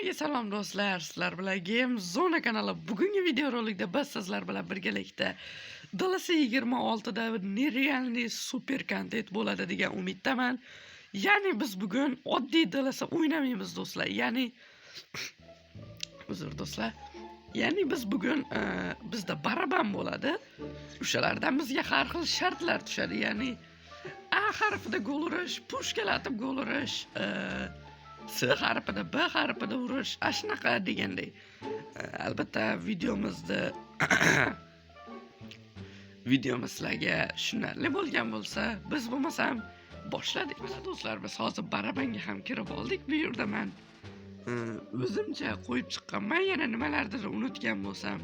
Hammaga salom do'stlar, sizlar bilan Game Zona kanali. Bugungi videorolikda biz sizlar bilan birgalikda DLC 26 da nerealniy super kontent bo'ladi degan umiddaman. Ya'ni biz bugun oddiy DLC o'ynamaymiz do'stlar. Uzr do'stlar. Ya'ni biz bugun bizda baraban bo'ladi. O'shalardan bizga har xil shartlar tushadi. Ya'ni A harfida gol urish, pushkalatib gol urish, S harfida, B harfida urish, shunaqa degandek. Albatta videomiz sizlarga tushunarli bo'lgan bo'lsa, biz bo'lmasam boshladik. Mana do'stlar, biz hozir barabanga ham kirib oldik. Bu yerda men o'zimcha qo'yib chiqqanman. Yana nimalardir unutgan bo'lsam,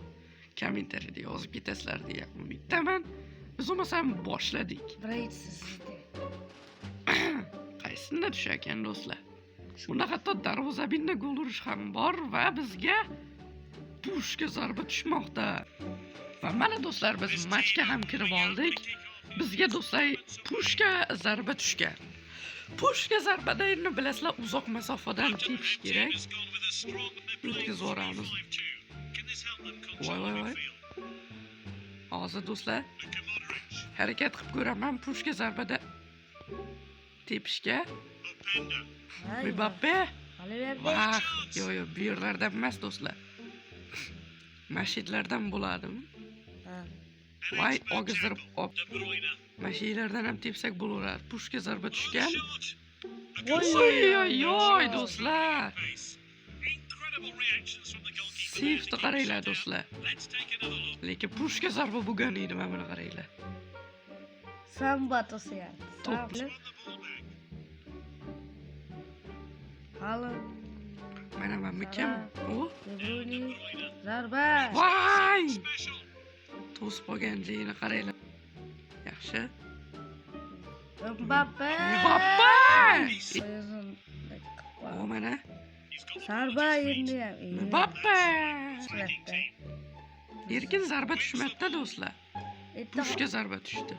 kommentariyada yozib ketasizlar degan umiddaman. Biz bo'lmasam boshladik. Qaysida tushar ekan do'stlar? Bunda hatto darvozabinda gol urish ham bor va bizga pushka zarba tushmoqda. Va mana do'stlar, biz matchga ham kirib oldik. Bizga do'stlar pushka zarba tushgan. Pushka zarbada endi bilasizlar, uzoq masofadan tepish kerak. O'tkazib yuboramiz. Voy. Hozir do'stlar harakat qilib ko'raman pushka zarbada tepishga. Mbappe. Vah, yo'q, bu yerlardan emas do'stlar. Mashitlardan bo'ladimi? Voy, og'izdirib op. Mashitlardan ham tepsak bo'laveradi. Pushka zarba tushgan. Voy, do'stlar. Safety qaranglar do'stlar. Lekin pushka zarba bo'lgan edi, mana buni qaranglar. Samba to'syapti. Halo. Mana kim? O? Zarba. Voy! To'sib qolgan joyini qaranglar. Yaxshi. Mbappe. O mana. Zarba endi ham. Mbappe. Erkin zarba tushmadi do'stlar. Pushka zarba tushdi.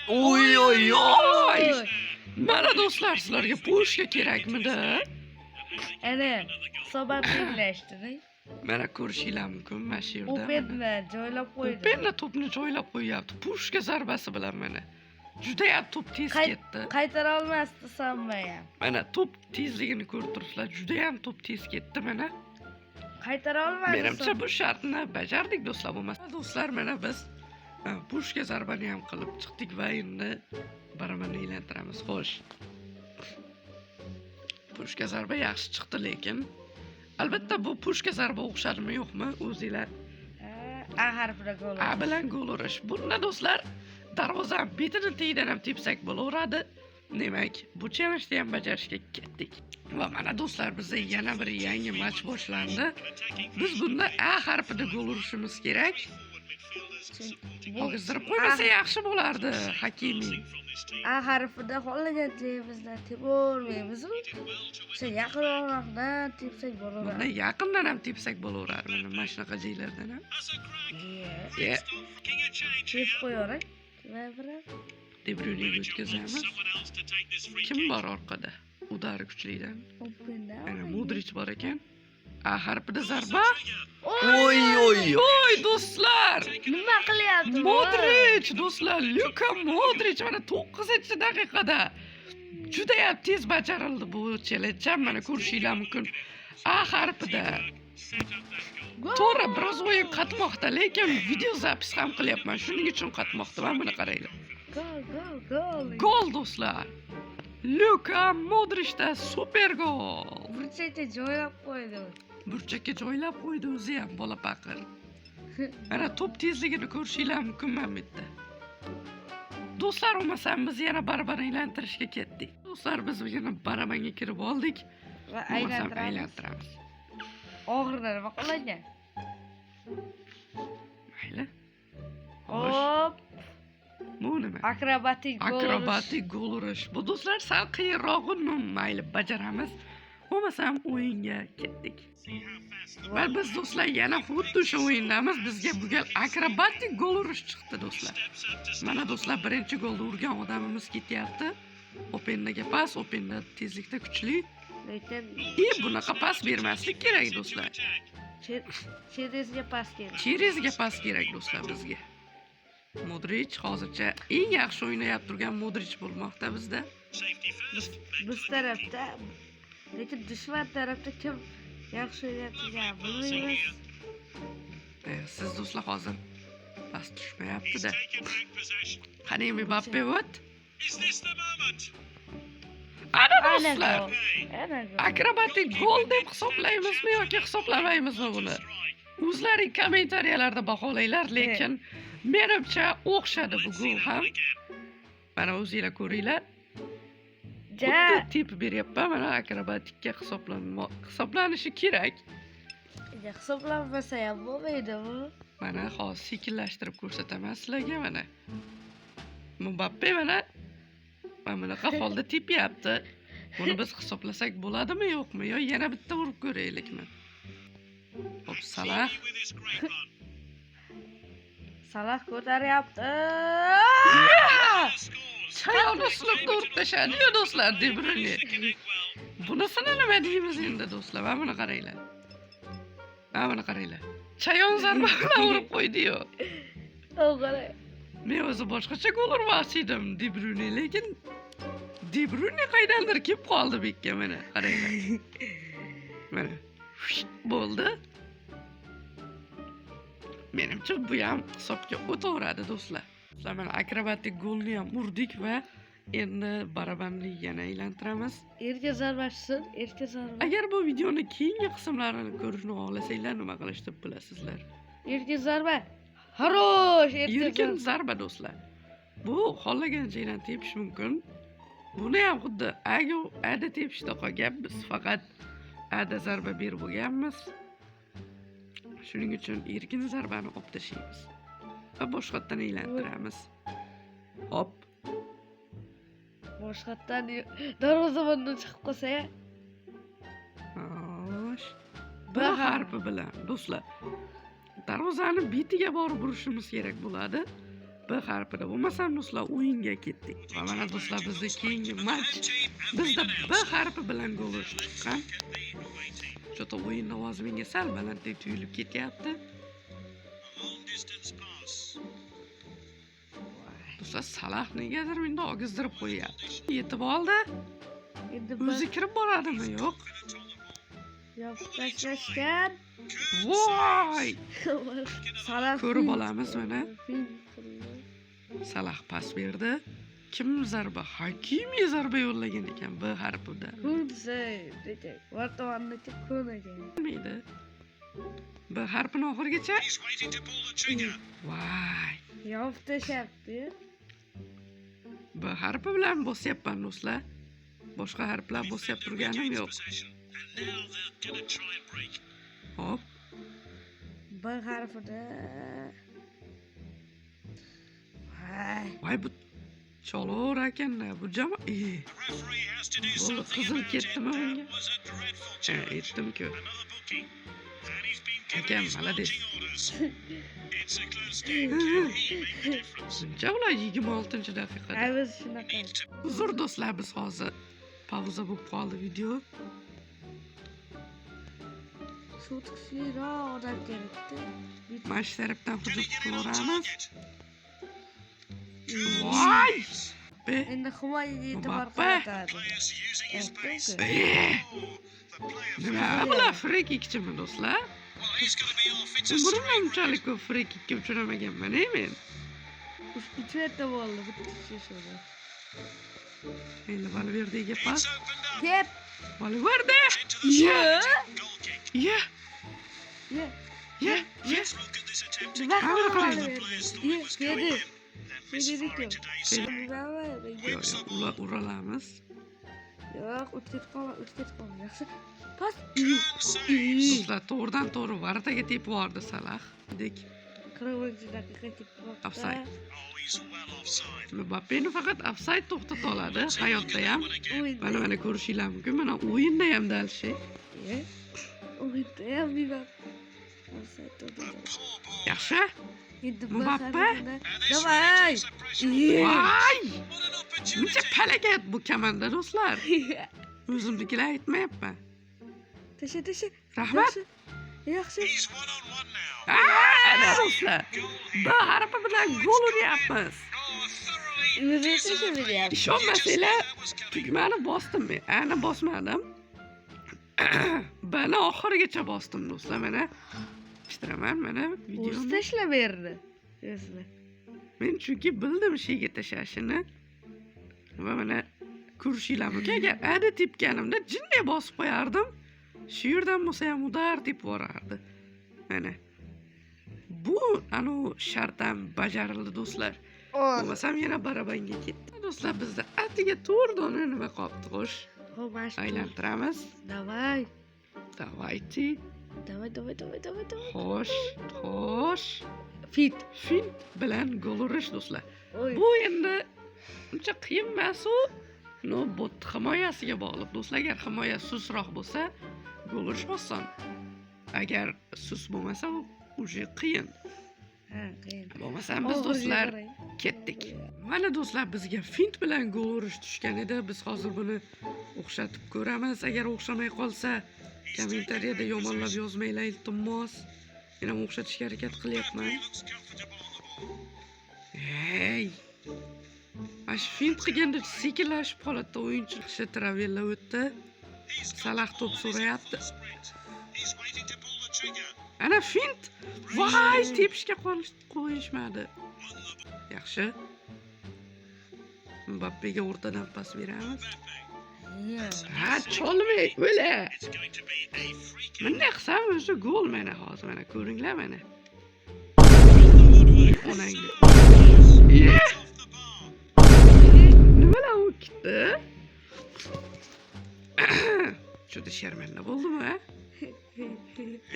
Oy! Mana do'stlar, sizlarga pushka kerakmidi? Ana, hisobot birlashtiring. Mana ko'rishinglar mumkin mana shu yerda. Openni joylab qo'ydi. Openni to'pni joylab qo'yapti. Pushka zarbasi bilan mana. Juda ham to'p tez ketdi. Qaytara olmasdi Samba ham. Mana to'p tezligini ko'rib turibsizlar. Juda ham to'p tez ketdi mana. Qaytara olmasdi. Menimcha bu shartni bajardik do'stlar. Bo'lmasa do'stlar, mana biz pushka zarbani ham qilib chiqdik va endi baramani aylantiramiz. Xo'sh. Pushka zarba yaxshi chiqdi, lekin albatta bu pushka zarba o'xshadimi yo'qmi? O'zinglar A harfida gol. A bilan gol urish. Bunda do'stlar darvoza betini tegidan ham tepsak bo'laveradi. Demak, bu challenjni ham bajarishga ketdik. Va mana do'stlar, bizda yana bir yangi match boshlandi. Biz bunda A harfida gol urishimiz kerak. Hozirib qo'ymasa yaxshi bo'lardi, Hakimi. A harfida xohlagan joyimizdan tepavermaymiz. O'sha yaqinroqdan tepsak bo'laveradi. Bunda yaqindan ham tepsak bo'laveradi. Mana shunaqa joylardan ham. Tep qo'yaverak. De Bruyne'ga o'tkazamiz. Kim bor orqada? Udari kuchlidan. Ana Modric bor ekan. A harfida zarba. Oy do'stlar. Nima qilyapti? Modric do'stlar, Luka Modric mana 9-daqiqada juda ham tez bajarildi bu challenge. Mana ko'rishinglar mumkin. A harfida. To'g'ri, biroz o'yin qatmoqda, lekin video zapis ham qilyapman. Shuning uchun qatmoqda. Mana buni qaranglar. Gol do'stlar. Luka Modricda super gol. Burchakka joylab qo'ydi. Burchakka joylab qo'ydi o'zi ham bola paqir. Mana to'p tezligini ko'rishinglar mumkin mana bu yerda. Do'stlar, bo'lmasam biz yana barabara aylantirishga ketdik. Do'stlar, biz yana barabanga kirib oldik Va aylantiramiz. Og'irda nima qilingan? Mayli. Hop. Bu nima? Akrobatik gol urish. Bu do'stlar sal qiyinrog'ini mayli bajaramiz. Bo'lmasam o'yinga ketdik. Va biz do'stlar yana xuddi o'sha o'yindamiz. Bizga bu gal akrobatik gol urish chiqdi do'stlar. Mana do'stlar, birinchi golni urgan odamimiz ketyapti. Opendaga pas, Openda tezlikda kuchli. Lekin Bunaqa pas bermaslik kerak do'stlar. Cherezga pas kerak. Cherezga pas kerak do'stlar bizga. Modrich hozircha eng yaxshi o'ynayap turgan Modrich bo'lmoqda bizda. Biz tarafda, lekin dushman tarafda kim yaxshi o'ynayapti bilmaymiz. Siz do'stlar hozir pas tushmayapti-da. Qani Mbappe o't? Ana do'stlar. Ana Akrobatik gol deb hisoblaymizmi yoki hisoblamaymizmi buni? O'zlaring kommentariyalarda baholanglar, lekin menimcha o'xshadi bu gol ham. Mana o'zingizlar ko'ringlar. Xuddi tip beryapman, mana akrobatikka hisoblanishi kerak. Hisoblanmasa ham bo'lmaydi bu. Mana hozir sekinlashtirib ko'rsataman sizlarga mana. Mbappe mana bunaqa holda tepyapti. Buni biz hisoblasak bo'ladimi yo'qmi? Yo yana bitta urib ko'raylikmi? Hop, Salah ko'taryapti. Chayonni sinibda urib tashladi-yu do'stlar, De Bruyne. Bunisini nima deymiz endi do'stlar? Mana buni qaranglar. Mana buni qaranglar. Chayon zarba bilan urib qo'ydi-yu. To'g'ri. Men o'zi boshqacha gol urmoqchi edim, De Bruyne, lekin De Bruyne qaydandir kelib qoldi bekka, mana qaranglar. Mana bo'ldi. Menimcha bu ham hisobga o'taveradi do'stlar. Mana akrobatik golni ham urdik va endi barabanni yana aylantiramiz. Erga zarbasiz, erga zarba. Agar bu videoni keyingi qismlarini ko'rishni xohlasanglar, nima qilishni bilasizlar. Erga zarba. Harosh, Erkin zarba do'stlar. Bu xohlagancha bilan tepish mumkin. Buni ham xuddi ada tepishda qolganmiz, faqat ada zarba berib bo'lganmiz. Shuning uchun erkin zarbani olib tashlaymiz va boshqatdan aylantiramiz. Hop. Boshqatdan darvozabondan chiqib qolsa, xo'sh. B harfi bilan do'stlar. Darvozani betiga borib urishimiz kerak bo'ladi. B harfida bo'lmasa do'stlar o'yinga ketdik. Va mana do'stlar bizda keyingi match bizda B harfi bilan gol chiqqan. Chota o'yin ovozi menga sal balanddek tuyulib ketyapti. Do'stlar Salah negadir menda ogizdirib qo'yapti. Yetib oldi. endi O'zi kirib boradimi, yo'q? tashlashgan. Voy! Salah Ko'rib olamiz mana. Salah pas berdi. Kim zarba? Hakimi zarba yo'llagan ekan B harfida. Vartovannikka ko'nagan. Bilmaydi. B harfini oxirigacha. Voy! Yopib tashlabdi. B harfi bilan bosyapman do'stlar. Boshqa harflar bosyap turganim yo'q. Hop. B harfida. Voy bu cholor ekan-da bu jamoa. Bo'ldi, qizil ketdimi bunga? Yetdim-ku. Akam, malades. Shuncha ular 26-daqiqada. Biz shunaqa. Uzr do'stlar, biz hozir pauza bo'lib qoldi video. Shu kuchliroq odam kerakda. Mana shu tarafdan hujum qilaveramiz. Voy! Endi himoyaga e'tibor Mbappe. qaratadi. Nima bular free kickchimi do'stlar? Umrimda unchalik ko'p free kickga uchramaganman men. Uchta bo'ldi bitta shunda. Endi Valverde'ga pas. Ket. Valverde! Ye. Ye! Ye. Ye! Ye! Nima qaraydi? Ye, kedi. Kedi-ku. Yo'q, ular uralamiz. Yo'q, o'tkazib qolma. Yaxshi. Pas. Do'stlar, to'g'ridan-to'g'ri Vartaga tepib yubordi Salah. Dek. 40 daqiqa ketdi. Offside. Mbappeni faqat offside to'xtata oladi, hayotda ham. Mana ko'rishinglar mumkin. Mana o'yinda ham dalshi. O'yinda ham offside to'xtadi. Yaxshi. Endi Mbappe. Davay. Voy! Buncha palakat bu kamanda do'stlar. O'zimnikilar aytmayapman. Tasha. Rahmat. Yaxshi. Ana do'stlar. Bir harfi bilan gol uryapmiz. O'zi tasha beryapti. Ishonmasanglar, tugmani bosdim men. Ana bosmadim. Bani oxirigacha bosdim do'stlar. Mana ishtiraman, mana O'zi videoni. tashlab berdi. O'zi. Men chunki bildim sheyga tashlashini. Va mana ko'rishinglar mumkin. Agar ada tepganimda jinday bosib qo'yardim. Shu yerdan bo'lsa ham udar deb borardi. Mana. Bu anu shartam bajarildi do'stlar. Bo'lmasam yana barabanga ketdi. Do'stlar bizda atiga 4 dona nima qolibdi xo'sh? Aylantiramiz. Давай. Давайте. Давай. Xo'sh. Fit. Fint bilan gol urish do'stlar. Oy. Bu endi uncha qiyin emas-u. No, bot himoyasiga bog'liq do'stlar. Agar himoya susroq bo'lsa, gol urish oson. Agar sus bo'lmasa, u qiyin. Ha, qiyin. Bo'lmasa biz do'stlar ketdik. Mana do'stlar bizga fint bilan gol urish tushgan edi. Biz hozir buni o'xshatib ko'ramiz. Agar o'xshamay qolsa, kommentariyada yomonlab yozmanglar iltimos. Men ham o'xshatishga harakat qilyapman. Hey. Ash fint qilganda sekinlashib qoladi. O'yinchi kishi travella o'tdi. Salah to'p so'rayapti. Ana fint. Voy, tepishga qo'yishmadi. Yaxshi. Mbappega o'rtadan pas beramiz. Ha, cholmay, o'la. Bunday qilsam o'zi gol mana hozir, mana ko'ringlar mana. Onangni. Nimalar u ketdi? Juda sharmanda bo'ldimi, ha?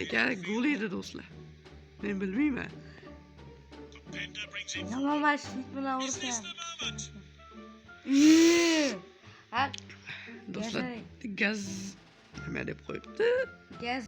Ekan gol edi do'stlar. Men bilmayman. Yomon mashhur bilan ursam. Ha, Do'stlar, gaz nima deb qo'yibdi? gaz.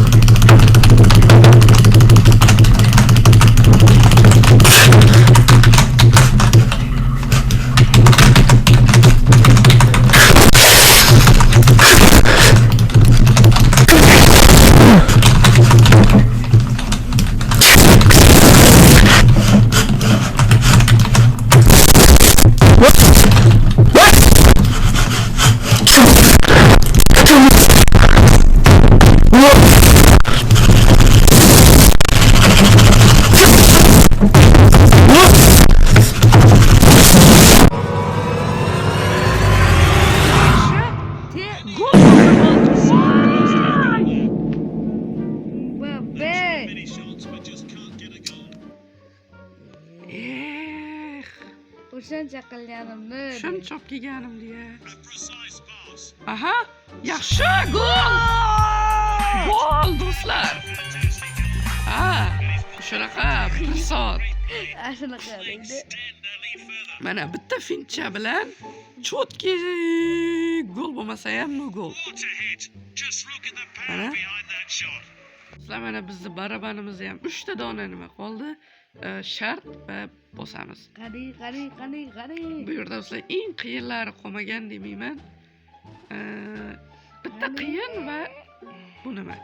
O'shancha qilganimni. Shuncha kelganim deya. Aha, yaxshi gol! Gol do'stlar. Ha, shunaqa bir soat. Shunaqa endi. Mana bitta fincha bilan chotki gol bo'lmasa ham no gol. Mana. Sizlar mana bizni barabanimiz ham 3 ta dona nima qoldi? Shart va bosamiz. Qani. Bu yerda sizlar eng qiyinlari qolmagan demayman. Bitta qiyin va bu nima?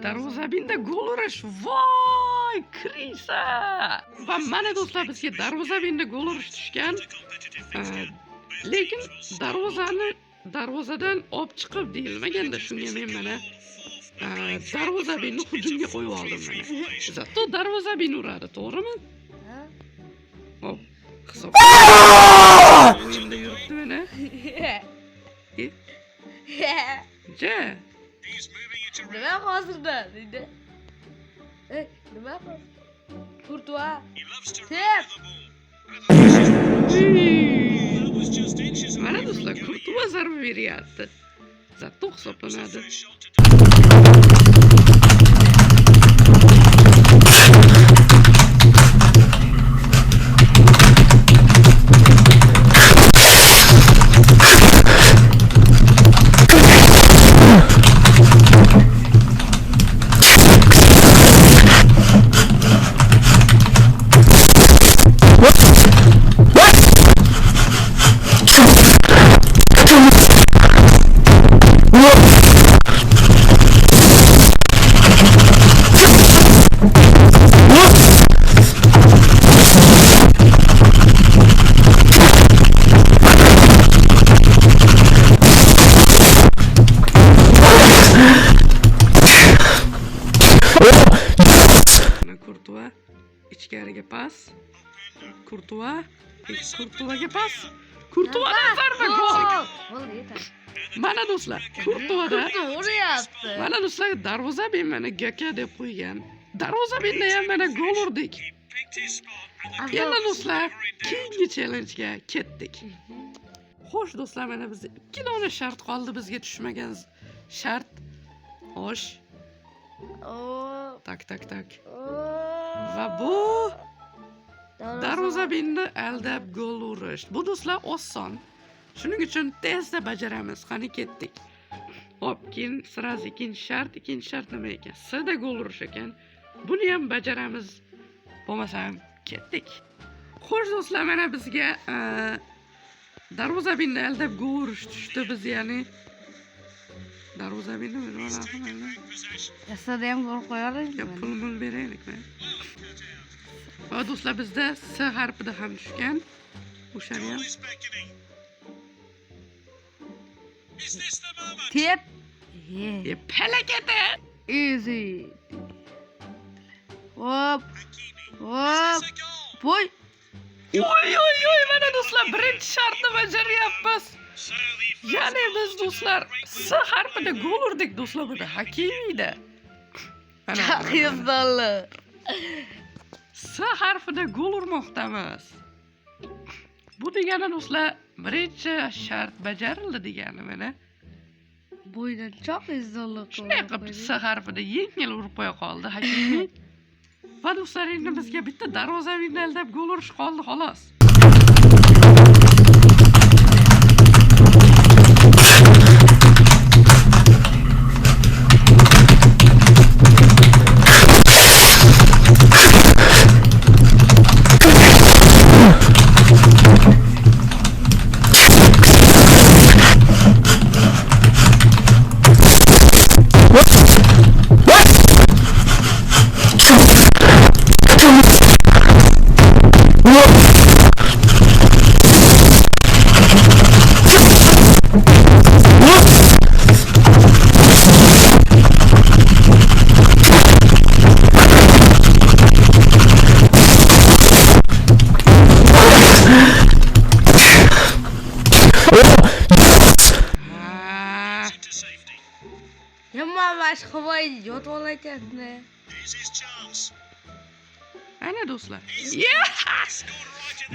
Darvozabinda gol urish. Voy, Krisa! Va mana do'stlar bizga darvozabinda gol urish tushgan. Lekin darvozadan olib chiqib deyilmaganda shunga men mana darvozabinni hujumga qo'yib oldim mana. Zato darvozabin uradi, to'g'rimi? Ha? Hop, hisob. O'yinda yuribdi mana. Ja. Nima hozirda deydi? Nima hozir? Kurtua. Tep. Mana do'stlar, Kurtua zarba beryapti. Zato hisoblanadi. ichkariga pas. Kurtuva. Kurtuvaga pas. Kurtuvadan zarba gol. Bo'ldi, yetar. Mana do'stlar, Kurtuvada. Uryapti. Mana do'stlar, darvozabin mana Gaka deb qo'ygan. Darvozabinda ham mana gol urdik. Endi do'stlar, keyingi challenge-ga ketdik. Xo'sh do'stlar, mana biz 2 dona shart qoldi bizga tushmagan shart. Xo'sh. Tak. Va bu darvozabinni aldab gol urish. Bu do'stlar oson. Shuning uchun tezda bajaramiz. Qani ketdik. Hop, keyin sразу ikkinchi shart nima ekan? Sida gol urish ekan. Buni ham bajaramiz. Bo'lmasam ketdik. Xo'sh do'stlar, mana bizga darvozabinni aldab gol urish tushdi. Biz ya'ni darvozabinni Yasada ham gol qo'yardik. pul beraylikmi? Va do'stlar, bizda S harfida ham tushgan. O'shani ham Tep. palakata. Easy. Hop. Voy. Oy, mana do'stlar, birinchi shartni bajaryapmiz. Ya'ni biz do'stlar S harfida gol urdik do'stlar, buni Hakimiyda. Qizdarli. S harfida gol urmoqdamiz. Bu degani do'stlar, birinchi shart bajarildi degani mana. Bo'ydan choq qizdarli. Shunday qilib S harfida yengil urib qo'ya qoldi Hakimiy. Va do'stlar, endi bizga bitta darvozabinni aldab gol urish qoldi xolos. Boshqa voy yotib olayapti. Ana do'stlar.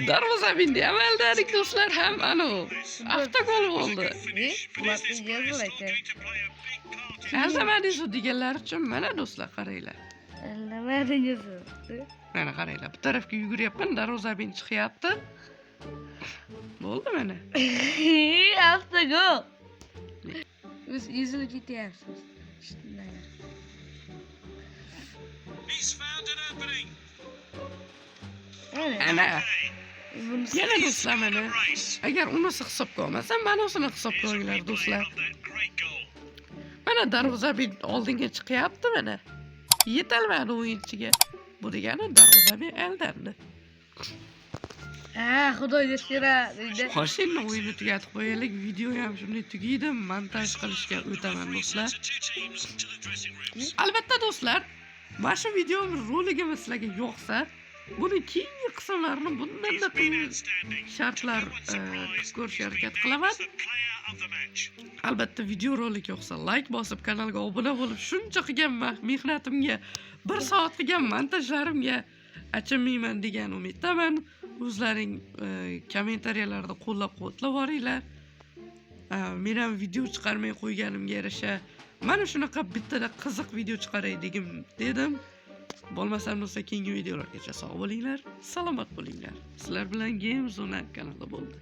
Darvozabinni ham aldadik do'stlar, ham anu avtogol bo'ldi. Aldamadingiz deganlar uchun mana do'stlar, qaranglar. Aldamadingiz. Mana qaranglar, bu tarafga yuguryapman, darvozabin chiqyapti. Bo'ldi mana. Avtogol. Biz izlab ketyapsiz. Ana. Yana do'stlar, mana agar unisi hisobga olmasam, mana o'sini hisobga olinglar do'stlar. Mana darvozabin oldinga chiqyapti mana. Yetalmadi o'yinchiga. Bu degani darvozabin aldandi. Xudoga shukr deydi. Qo'shimni o'yinni tugatib qo'yaylik. Video ham shunday tugaydi. Montaj qilishga o'taman do'stlar. Albatta do'stlar, mana shu videomiz roligimiz sizlarga yoqsa, buni keyingi qismlarini bundan-da qiyin shartlar ko'rishga harakat qilaman. Albatta video rolik yoqsa like bosib, kanalga obuna bo'lib, shuncha qilgan mehnatimga, 1 soat qilgan montajlarimga achinmayman degan umiddaman. O'zlaring kommentariyalarda qo'llab-quvvatlab boringlar. Men ham video chiqarmay qo'yganimga yarasha mana shunaqa bittada qiziq video chiqaray dedim. Bo'lmasam do'stlar, keyingi videolargacha sog' bo'linglar, salomat bo'linglar. Sizlar bilan Game Zone kanalida bo'ldi.